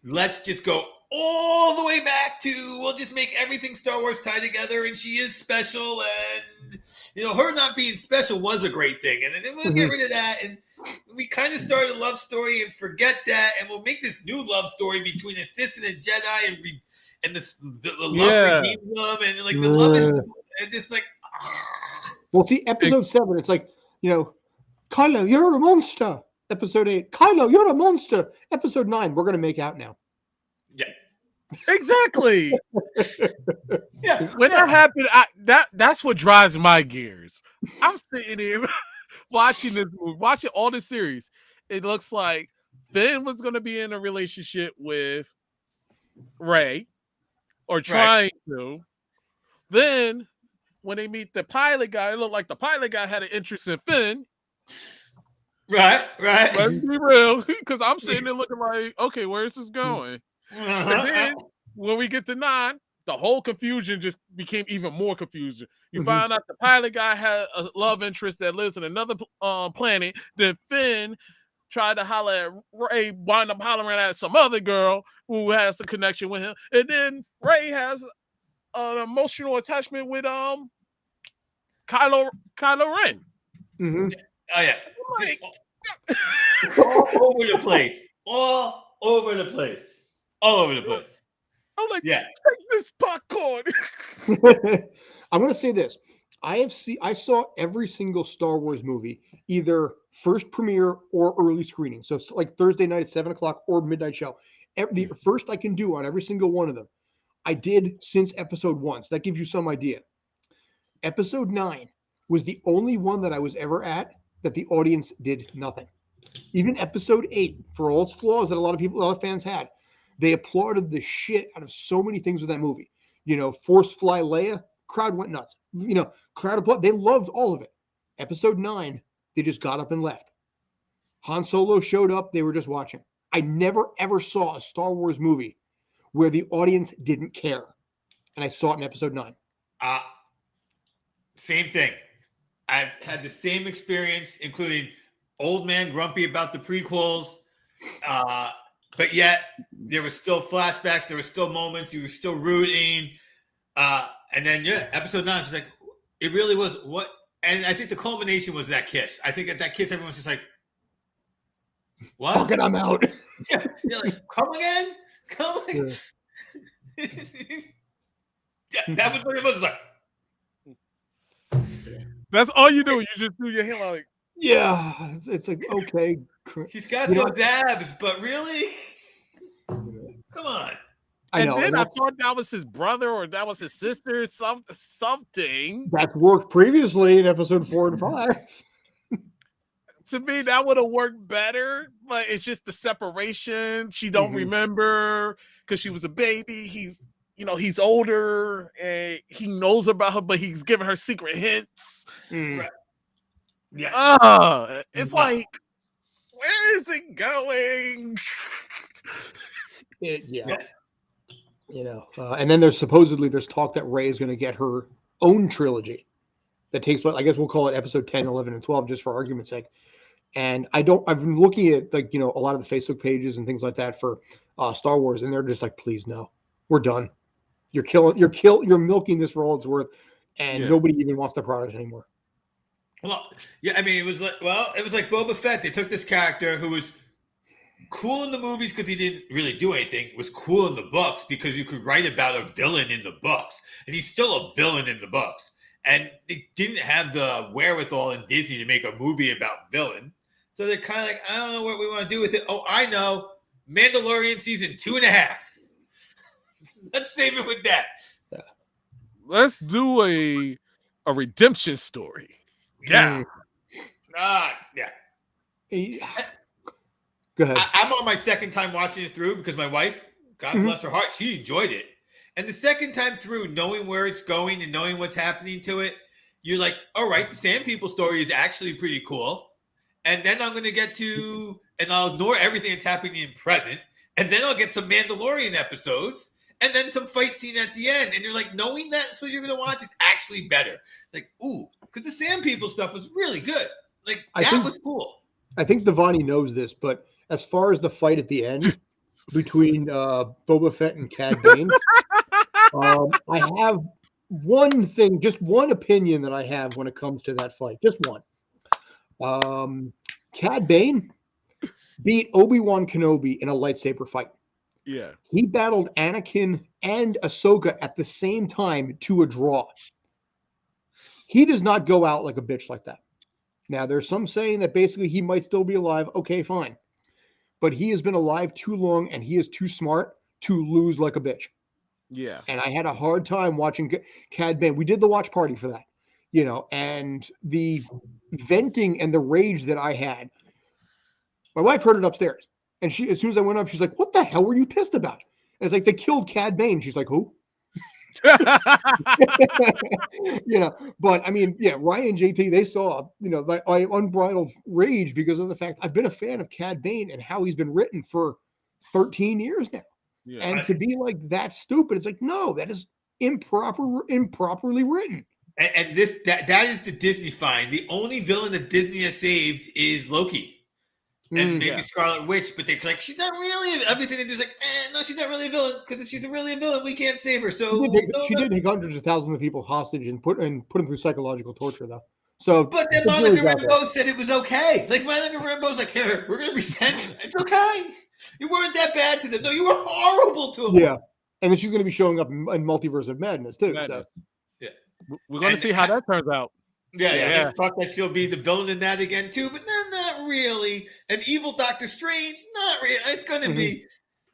let's just go all the way back to, we'll just make everything Star Wars tie together, and she is special, and her not being special was a great thing, and then we'll get rid of that, and we kind of started a love story and forget that, and we'll make this new love story between a Sith and a Jedi, and the love redeems them, and like the love is, and just like, well, see, episode 7, it's like, Kylo, you're a monster. Episode 8, Kylo, you're a monster. Episode 9, we're gonna make out now. Yeah. Exactly. When that happened, that's what drives my gears. I'm sitting here watching this movie, watching all the series. It looks like Finn was going to be in a relationship with Rey, or trying to. Then when they meet the pilot guy, it looked like the pilot guy had an interest in Finn. Right. Let's be real, because I'm sitting there looking like, okay, where's this going? And then when we get to 9, the whole confusion just became even more confusion. You find out the pilot guy had a love interest that lives in another planet. Then Finn tried to holler at Ray, wind up hollering at some other girl who has a connection with him. And then Ray has an emotional attachment with Kylo Ren. Oh yeah, Like, all over the place. All over the place. I'm like, Yeah. take this popcorn. I'm going to say this. I saw every single Star Wars movie, either first premiere or early screening. So like Thursday night at 7:00 or midnight show. The first I can do on every single one of them, I did since episode 1. So that gives you some idea. Episode 9 was the only one that I was ever at that the audience did nothing. Even episode 8, for all its flaws that a lot of fans had, they applauded the shit out of so many things with that movie. You know, Force Fly Leia, crowd went nuts. You know, crowd applauded. They loved all of it. Episode 9, they just got up and left. Han Solo showed up. They were just watching. I never, ever saw a Star Wars movie where the audience didn't care. And I saw it in episode 9. Same thing. I've had the same experience, including old man grumpy about the prequels. But yet there were still flashbacks. There were still moments. You were still rooting. And then, episode 9 is like, it really was what. And I think the culmination was that kiss. I think at that kiss, everyone's just like, what? Fuck it, I'm out. Yeah, you're like, come again? Come again? Yeah. That was what it was like. That's all you do. You just do your hand like. Yeah, it's like, okay. He's got those abs, but really? Come on. I thought that was his brother or that was his sister, something. That's worked previously in episode 4 and 5. To me, that would have worked better, but it's just the separation. She don't remember because she was a baby. He's older and he knows about her, but he's giving her secret hints. Right. Yeah. It's like, where is it going? Yes. You know, and then there's talk that Rey is going to get her own trilogy that takes place. I guess we'll call it episode 10, 11, and 12, just for argument's sake. And I've been looking at a lot of the Facebook pages and things like that for Star Wars, and they're just like, please no, we're done. You're milking this for all it's worth, and nobody even wants the product anymore. Well, yeah, I mean, it was like Boba Fett. They took this character who was cool in the movies because he didn't really do anything, was cool in the books because you could write about a villain in the books, and he's still a villain in the books. And they didn't have the wherewithal in Disney to make a movie about villain. So they're kind of like, I don't know what we want to do with it. Oh, I know. Mandalorian season 2.5. Let's save it with that. Let's do a redemption story. Yeah. Yeah. Go ahead. I'm on my second time watching it through because my wife, God bless her heart, she enjoyed it. And the second time through, knowing where it's going and knowing what's happening to it, you're like, all right, the Sand People story is actually pretty cool. And then I'm going to get to, and I'll ignore everything that's happening in present. And then I'll get some Mandalorian episodes and then some fight scene at the end. And you're like, knowing that's what you're going to watch is actually better. Like, ooh, because the Sand People stuff was really good. Like, that was cool. I think Devani knows this, but as far as the fight at the end between Boba Fett and Cad Bane, I have one thing, just one opinion that I have when it comes to that fight. Just one. Cad Bane beat Obi-Wan Kenobi in a lightsaber fight. Yeah. He battled Anakin and Ahsoka at the same time to a draw. He does not go out like a bitch like that. Now, there's some saying that basically he might still be alive. Okay, fine. But he has been alive too long and he is too smart to lose like a bitch. Yeah. And I had a hard time watching Cad Bane. We did the watch party for that, and the venting and the rage that I had. My wife heard it upstairs. And as soon as I went up, she's like, what the hell were you pissed about? And it's like, they killed Cad Bane. She's like, who? But I mean, yeah, Ryan and JT, they saw, my unbridled rage because of the fact I've been a fan of Cad Bane and how he's been written for 13 years now. Yeah. And to be like that stupid, it's like, no, that is improperly written. And that is the Disney fine. The only villain that Disney has saved is Loki. And maybe Scarlet Witch, but they're like, she's not really everything. They're just like, no, she's not really a villain, because if she's really a villain, we can't save her. So she did take hundreds of thousands of people hostage and put them through psychological torture, though. So, but then Monica Rambeau said it was okay. Like Monica Rambeau's like, here, we're gonna resent you. It's okay. You weren't that bad to them. No, you were horrible to them. Yeah, and then she's going to be showing up in Multiverse of Madness too. So. Yeah, we're going to see how that turns out. Yeah. I thought that she'll be the villain in that again too, but not really. An evil Doctor Strange, not really. It's going to be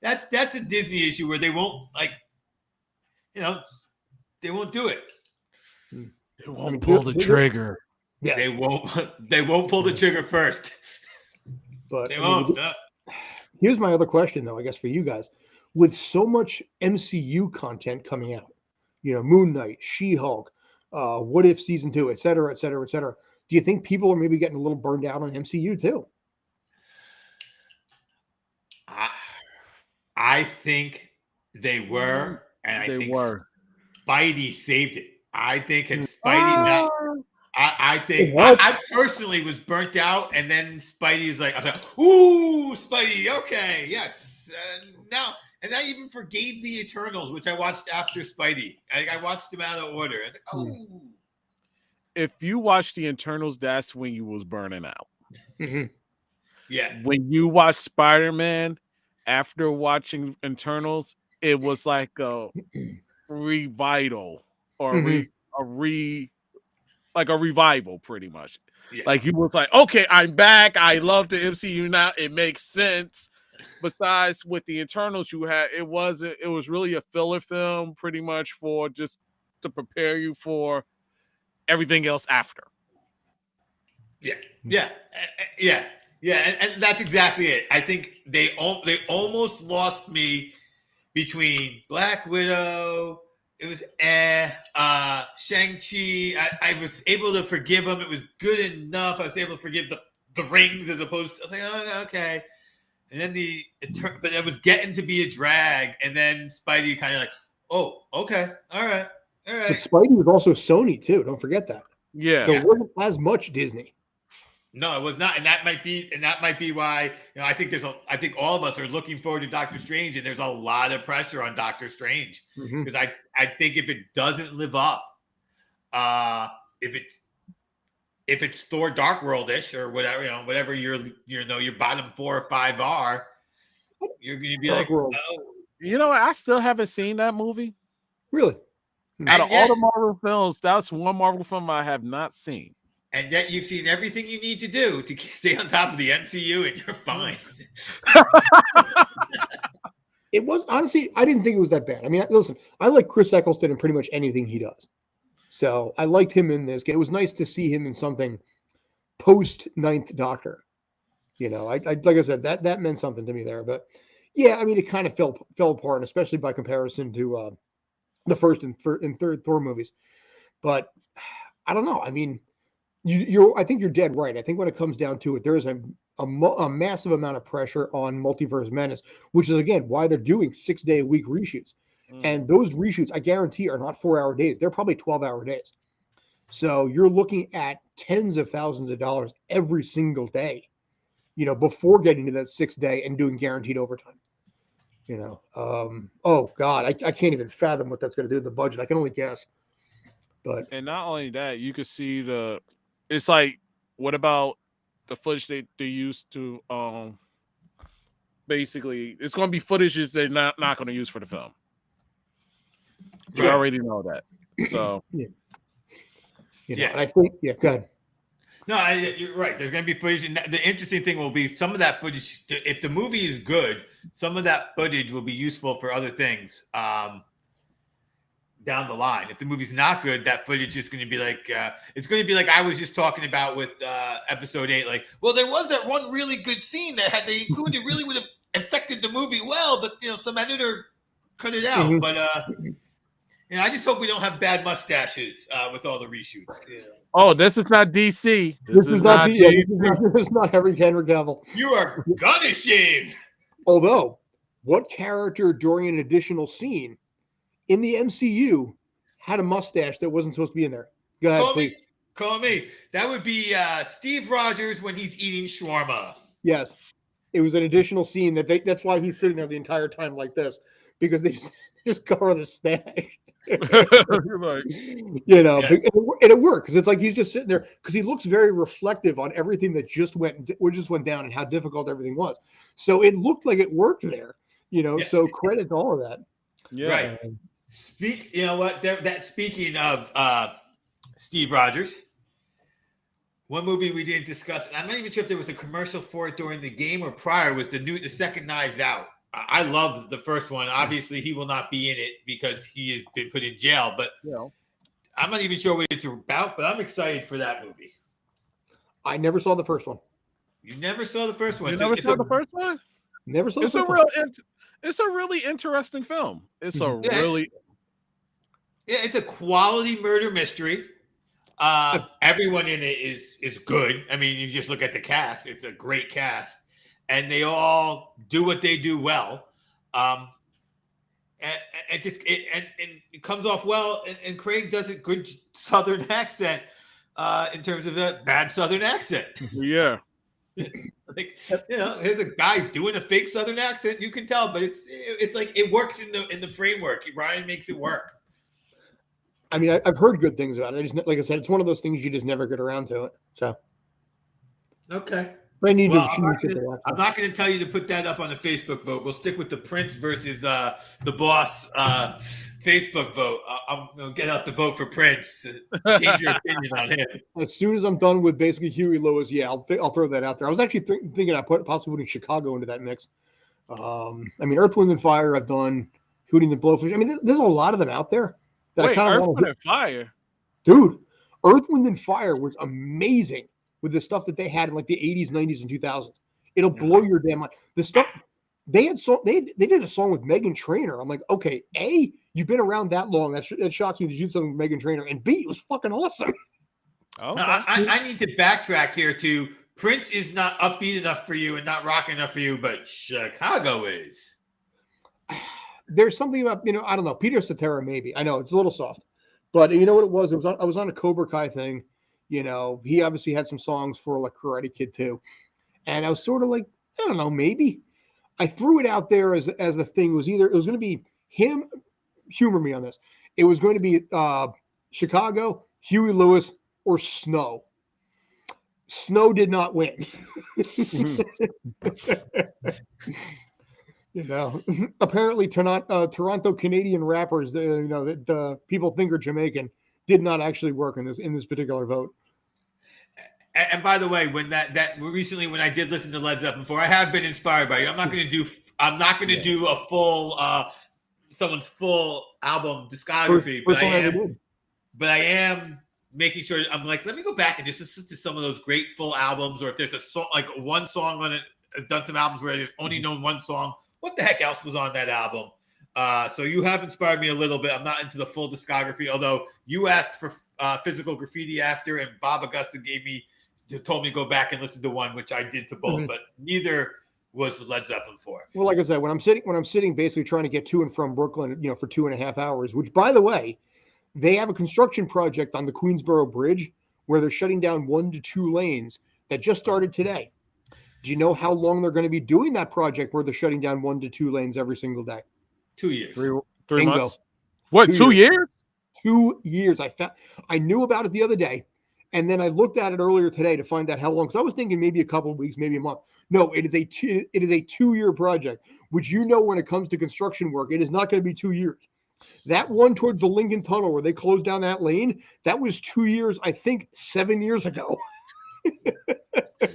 that's a Disney issue where they won't they won't do it. They won't pull the trigger. Yeah, they won't. They won't pull the trigger first. But they won't. Here's my other question, though. I guess for you guys, with so much MCU content coming out, Moon Knight, She-Hulk. What If season 2, et cetera, et cetera, et cetera. Do you think people are maybe getting a little burned out on MCU too? I think they were, and I think Spidey saved it. I think it's Spidey. I think I personally was burnt out, and then Spidey's like, I was like, ooh, Spidey, okay, yes, and I even forgave the Eternals, which I watched after Spidey. I watched them out of order. I was like, oh. If you watch the Eternals, that's when you was burning out. Mm-hmm. Yeah. When you watch Spider-Man after watching Eternals, it was like a revival or like a revival, pretty much. Yeah. Like you was like, okay, I'm back. I love the MCU now. It makes sense. Besides with the Eternals you had, it was really a filler film pretty much for just to prepare you for everything else after. Yeah. And that's exactly it. I think they almost lost me between Black Widow. It was Shang-Chi. I was able to forgive him. It was good enough. I was able to forgive the rings as opposed to, I was like, oh, okay. And then but it was getting to be a drag. And then Spidey kind of like, oh, okay. All right. But Spidey was also Sony too. Don't forget that. Yeah. So it wasn't as much Disney. No, it was not. And that might be why, I think I think all of us are looking forward to Doctor Strange, and there's a lot of pressure on Doctor Strange. Because I think if it doesn't live up, if it's Thor Dark World-ish or whatever, whatever your bottom 4 or 5 are, you're going to be Dark like, World. oh. I still haven't seen that movie. Really? Out of all the Marvel films, that's one Marvel film I have not seen. And yet you've seen everything you need to do to stay on top of the MCU, and you're fine. It was, honestly, I didn't think it was that bad. I mean, listen, I like Chris Eccleston in pretty much anything he does. So I liked him in this. It was nice to see him in something post Ninth Doctor. Like I said, that meant something to me there. But yeah, I mean, it kind of fell apart, especially by comparison to the first and third Thor movies. But I don't know. I mean, I think you're dead right. I think when it comes down to it, there is a massive amount of pressure on Multiverse Madness, which is again why they're doing 6-day-a-week reshoots. And those reshoots, I guarantee, are not 4-hour days. They're probably 12-hour days. So you're looking at tens of thousands of dollars every single day, before getting to that 6th day and doing guaranteed overtime. Oh God, I can't even fathom what that's going to do to the budget. I can only guess. And not only that, you could see it's like, what about the footage they used to, basically, it's going to be footages they're not going to use for the film. You already know that. So, And I think, go ahead. No, you're right. There's going to be footage. And the interesting thing will be some of that footage, if the movie is good, some of that footage will be useful for other things down the line. If the movie's not good, that footage is going to be like, it's going to be like I was just talking about with episode 8. Like, well, there was that one really good scene that had they included really would have affected the movie well, but some editor cut it out. But And I just hope we don't have bad mustaches with all the reshoots. Yeah. Oh, this is not DC. This is not this is not Henry Cavill. You are gonna shave. Although, what character during an additional scene in the MCU had a mustache that wasn't supposed to be in there? Go ahead, please. Call me. That would be Steve Rogers when he's eating shawarma. Yes. It was an additional scene that's why he's sitting there the entire time like this, because they just cover the stash. Like, you know, yeah. And it worked because it's like he's just sitting there because he looks very reflective on everything that just went down and how difficult everything was. So it looked like it worked there, you know. Yes. So credit to all of that. Yeah. Right. You know what? Speaking of Steve Rogers, one movie we didn't discuss, and I'm not even sure if there was a commercial for it during the game or prior, was the second Knives Out. I love the first one. Obviously, he will not be in it because he has been put in jail. But I'm not even sure what it's about. But I'm excited for that movie. I never saw the first one. You never saw the first one. You never saw the first one? Never saw. It's a real. It's a really interesting film. It's a really. Yeah, it's a quality murder mystery. Everyone in it is good. I mean, you just look at the cast; it's a great cast. And they all do what they do well, and it comes off well. And Craig does a good Southern accent in terms of a bad Southern accent. Yeah, like, you know, here's a guy doing a fake Southern accent. You can tell, but it's like it works in the framework. Ryan makes it work. I mean, I've heard good things about it. I just, like I said, it's one of those things you just never get around to it. So okay. I'm not going to tell you to put that up on the Facebook vote. We'll stick with the Prince versus the Boss Facebook vote. I'm going to get out the vote for Prince. Change your opinion on him. As soon as I'm done with basically Huey Lewis, I'll throw that out there. I was actually thinking I possibly putting Chicago into that mix. I mean, Earth, Wind, and Fire. I've done Hootie and the Blowfish. I mean, there's a lot of them out there that I kind of want to. Earth, Wind, and Fire, dude. Earth, Wind, and Fire was amazing. With the stuff that they had in like the 80s, 90s, and 2000s, it'll blow your damn mind. The stuff they did a song with Meghan Trainor. I'm like, okay, A, you've been around that long. That shocks me that you did something with Meghan Trainor, and B, it was fucking awesome. Okay. I need to backtrack here to Prince is not upbeat enough for you and not rocking enough for you, but Chicago is. There's something about, you know, I don't know, Peter Cetera maybe. I know it's a little soft, but you know what it was? I was on a Cobra Kai thing. You know, he obviously had some songs for like Karate Kid too. And I was sort of like, I don't know, maybe. I threw it out there as the thing was either, it was going to be him, humor me on this. It was going to be Chicago, Huey Lewis, or Snow. Snow did not win. You know, apparently Toronto Canadian rappers, you know, that people think are Jamaican, did not actually work in this particular vote. And by the way, when that recently when I did listen to Led Zeppelin 4, I have been inspired by you. I'm not going to do a full someone's full album discography, but I am making sure I'm like, let me go back and just listen to some of those great full albums, or if there's a song like one song on it. I've done some albums where there's only known one song. What the heck else was on that album? So you have inspired me a little bit. I'm not into the full discography, although you asked for Physical Graffiti after, and Bob Augusta told me to go back and listen to one, which I did to both, but neither was Led Zeppelin 4. Well, like I said, when I'm sitting basically trying to get to and from Brooklyn, you know, for 2.5 hours, which by the way, they have a construction project on the Queensboro Bridge where they're shutting down 1 to 2 lanes that just started today. Do you know how long they're going to be doing that project where they're shutting down 1 to 2 lanes every single day? 2 years. Three months. What, 2 years? 2 years. I knew about it the other day, and then I looked at it earlier today to find out how long, because I was thinking maybe a couple of weeks, maybe a month. No, it is a 2-year project, which, you know, when it comes to construction work, it is not going to be 2 years. That one towards the Lincoln Tunnel where they closed down that lane, that was 2 years, I think 7 years ago.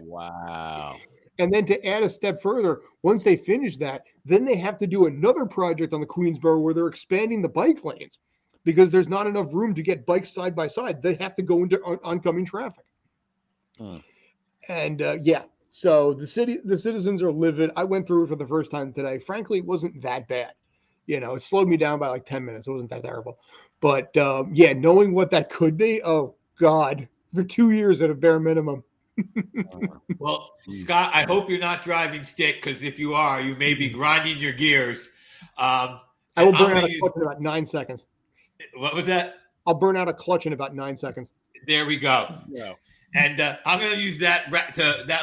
Wow. And then to add a step further, once they finish that, then they have to do another project on the Queensboro where they're expanding the bike lanes because there's not enough room to get bikes side by side. They have to go into oncoming traffic. And so the citizens are livid. I went through it for the first time today. Frankly, it wasn't that bad. it slowed me down by like 10 minutes. It wasn't that terrible. But yeah, knowing what that could be, oh God, for 2 years at a bare minimum. Well, Scott, I hope you're not driving stick, because if you are, you may be grinding your gears. I will burn out a clutch in about 9 seconds. What was that? I'll burn out a clutch in about 9 seconds. There we go. Yeah. And I'm going to use that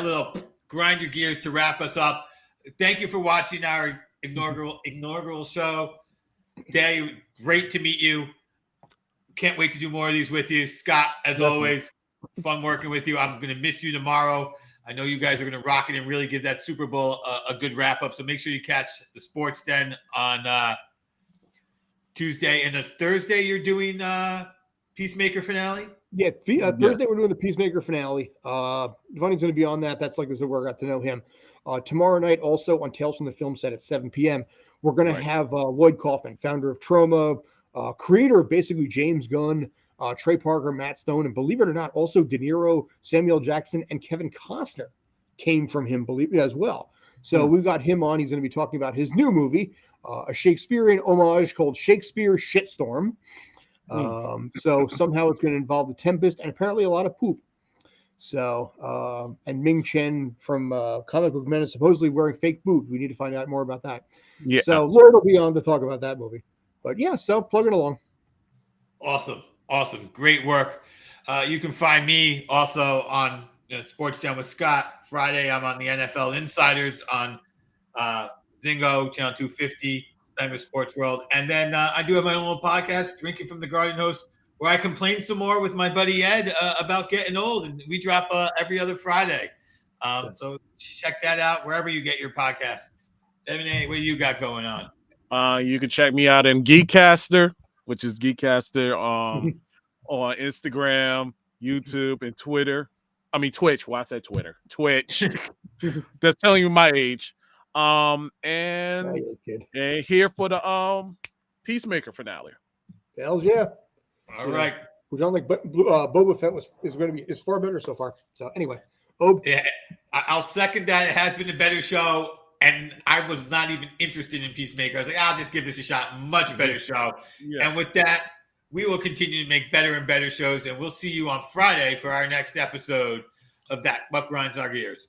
little grind your gears to wrap us up. Thank you for watching our inaugural show. Day, great to meet you. Can't wait to do more of these with you. Scott, as always, fun working with you. I'm going to miss you tomorrow. I know you guys are going to rock it and really give that Super Bowl a good wrap up. So make sure you catch the Sports Den on Tuesday. And Thursday, you're doing Peacemaker finale? Yeah, Thursday we're doing the Peacemaker finale. Vonnie's going to be on that. That's like I said, where I got to know him. Tomorrow night, also on Tales from the Film Set at 7 p.m., we're going to have Lloyd Kaufman, founder of Troma, creator of basically James Gunn, Trey Parker, Matt Stone, and believe it or not, also De Niro, Samuel Jackson, and Kevin Costner came from him, believe it as well. So we've got him on. He's going to be talking about his new movie, a Shakespearean homage called Shakespeare Shitstorm. So somehow it's going to involve the Tempest and apparently a lot of poop. So, and Ming Chen from Comic Book Men is supposedly wearing fake boobs. We need to find out more about that. Yeah. So Lloyd will be on to talk about that movie. But yeah, so plug it along. Awesome. Great work. You can find me also on Sports Den with Scott. Friday, I'm on the NFL Insiders on Zingo, Channel 250, Denver Sports World. And then I do have my own little podcast, Drinking from the Garden Host, where I complain some more with my buddy Ed about getting old. And we drop every other Friday. So check that out wherever you get your podcast. Evan A., what you got going on? You can check me out in Geekcaster, which is Geekcaster on Instagram, YouTube, and Twitter. I mean Twitch. Why I said Twitter? Twitch. That's telling you my age. And here for the Peacemaker finale. Hells yeah. All right. Which I'm like, Boba Fett is far better so far. So anyway, yeah, I'll second that. It has been a better show. And I was not even interested in Peacemaker. I was like, I'll just give this a shot. Much better show. Yeah. And with that, we will continue to make better and better shows. And we'll see you on Friday for our next episode of That What Grinds Our Gears.